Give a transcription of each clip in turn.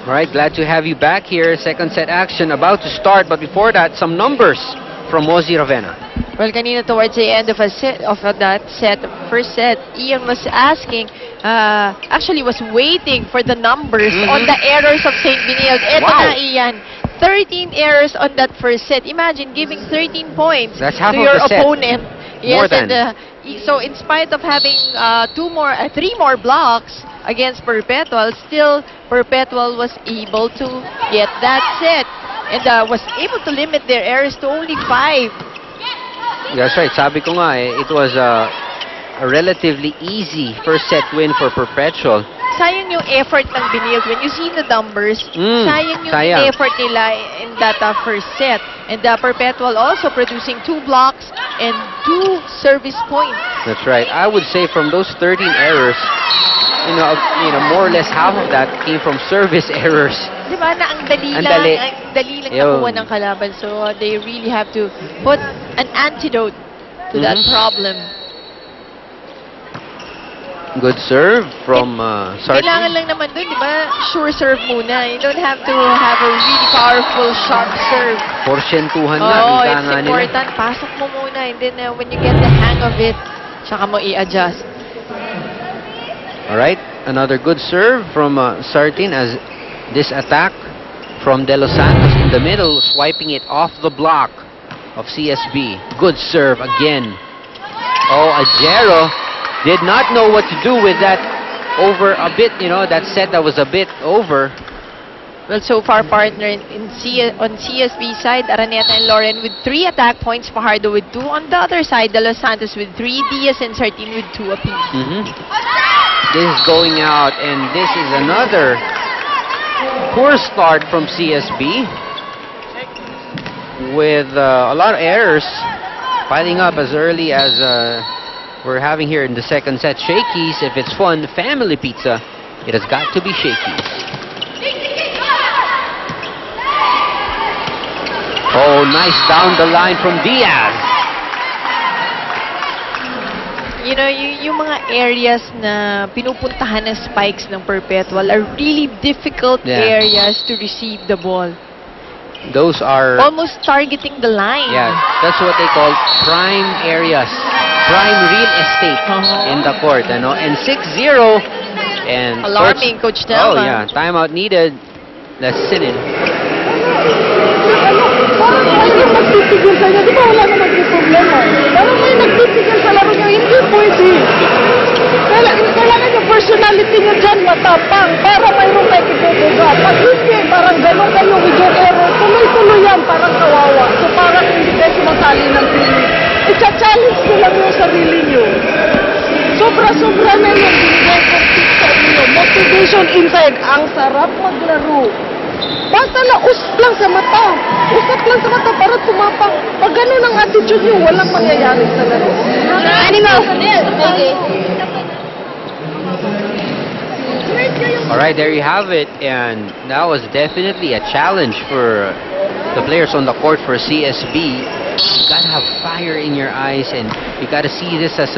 All right, glad to have you back here. Second set action about to start, but before that, some numbers from Mozzie Ravenna. Well, kanina towards the end of that set, first set, Ian was asking, actually was waiting for the numbers on the errors of St. Benilde. Eto na, Ian. 13 errors on that first set. Imagine giving 13 points That's half to of your the set. opponent. More Yes, than. and so in spite of having 3 more blocks against Perpetual, still Perpetual was able to get that set and was able to limit their errors to only 5. That's right. Sabi ko nga, it was a relatively easy first set win for Perpetual. Sayang yung effort ng Benilde. When you see the numbers, sayang yung effort nila in that first set. And Perpetual also producing 2 blocks and 2 service points. That's right. I would say from those 13 errors, you know, more or less half of that came from service errors. Diba na ang dali lang nakuha ng kalaban. So they really have to put an antidote to that problem. Good serve from Sartin. Kailangan lang naman dun, di ba? Sure serve muna. You don't have to have a really powerful, sharp serve. Porsyentuhan na. Oh, it's important. Pasok mo muna. And then when you get the hang of it, saka mo i-adjust. Alright, another good serve from Sartin as this attack from De Los Santos in the middle, swiping it off the block of CSB. Good serve again. Oh, Ajero did not know what to do with that over a bit, you know, that set that was a bit over. Well, so far, partner, on CSB side, Araneta and Lauren with 3 attack points, Fajardo with 2. On the other side, De Los Santos with 3, Diaz and Sartin with 2 apiece. This is going out, and this is another poor start from CSB with a lot of errors piling up as early as we're having here in the second set. Shakey's, if it's fun, family pizza, it has got to be Shakey's. Oh, nice down the line from Diaz. You know, yung mga areas na pinupuntahan ng spikes ng Perpetual are really difficult areas to receive the ball. Those are almost targeting the line. Yeah, that's what they call prime areas, prime real estate in the court, you know. And 6-0, and alarming, Coach Delma. Oh yeah, timeout needed. Let's sit in. Parang ayaw magtitigil sa inyo. Di ba wala naman yung problema? Parang may nagtitigil sa laro nyo. Hindi pwede. Kailangan yung personality nyo dyan matapang para mayroong kayo ibubuga. Pag hindi, parang gano'n kayo with your error, tuloy-tuloy yan, parang kawawa. So parang hindi kayo sumasali ng feeling. I-challenge nyo lang yung sarili nyo. Sobra-sobra na yung binigay kong tip sa inyo. Motivation inside. Ang sarap maglaro. Basta na usap lang sa mata. Usap lang sa mata para tumapang. Pag gano'n ang attitude nyo, walang mangyayari sa laro. Animal! Alright, there you have it. And that was definitely a challenge for the players on the court for CSB. You gotta have fire in your eyes, and you gotta see this as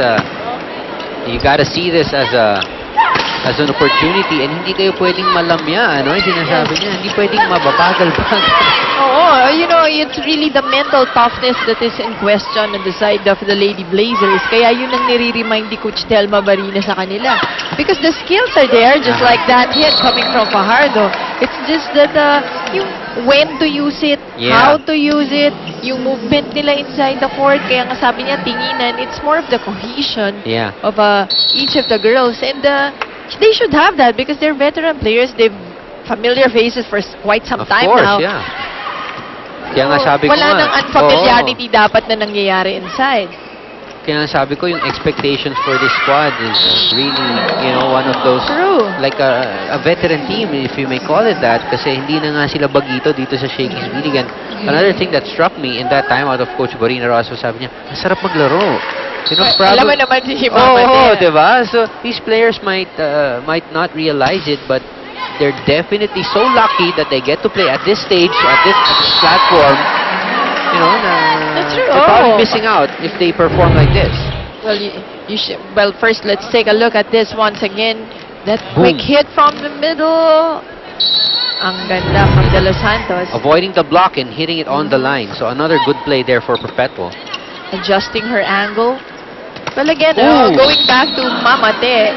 as an opportunity, and hindi kayo pwedeng malamya, ano? Yung sinasabi niya, hindi pwedeng mababagal-bagal. Oo, you know, it's really the mental toughness that is in question on the side of the Lady Blazers. Kaya yun ang nire-remind ni Coach Telma Barina sa kanila. Because the skills are there, just like that hit coming from Fajardo. It's just that yung when to use it, how to use it, yung movement nila inside the court. Kaya nga sabi niya, tinginan, it's more of the cohesion of each of the girls. And they should have that because they're veteran players. They've familiar faces for quite some time now. Of course, yeah. Kaya nga sabi ko wala nang unfamiliarity dapat na nangyayari inside. Kaya nga sabi ko, yung expectations for this squad is really, you know, one of those, like a veteran team, if you may call it that, kasi hindi na nga sila bagito dito sa Shakey's Biligan. Another thing that struck me in that time out of Coach Barina Rosso, sabi niya, masarap maglaro. You know, alam mo naman si Mama. Diba? So, these players might not realize it, but they're definitely so lucky that they get to play at this stage, at this platform. You know, that's true. They're probably missing out if they perform like this. Well, you should. Well, first let's take a look at this once again. That quick hit from the middle. Ang ganda from De Los Santos. Avoiding the block and hitting it on the line. So another good play there for Perpetual. Adjusting her angle. Well, again, Ooh. going back to Mamate,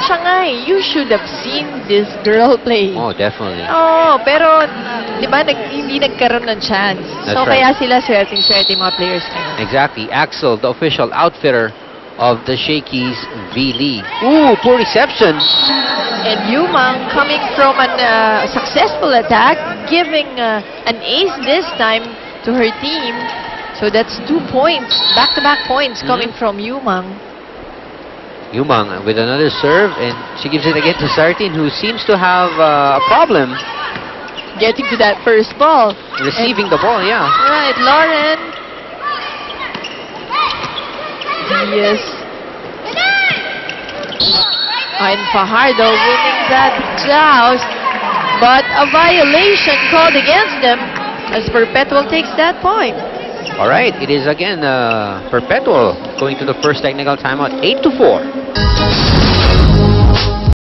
siya nga you should have seen this girl play. Oh, definitely. Oh, pero, di ba, hindi nagkaroon ng chance. That's So, right. kaya sila swerte mga players ngayon. Exactly. Axel, the official outfitter of the Shakey's V League. Ooh, poor reception. And Yumang coming from a successful attack, giving an ace this time to her team. So that's 2 points, back-to-back points coming from Yumang. Yumang with another serve, and she gives it again to Sartin, who seems to have a problem Getting to that first ball. receiving the ball, yeah. Right, Lauren. Diaz. And Fajardo winning that joust. But a violation called against them as Perpetual takes that point. All right, it is again Perpetual going to the first technical timeout, 8-4.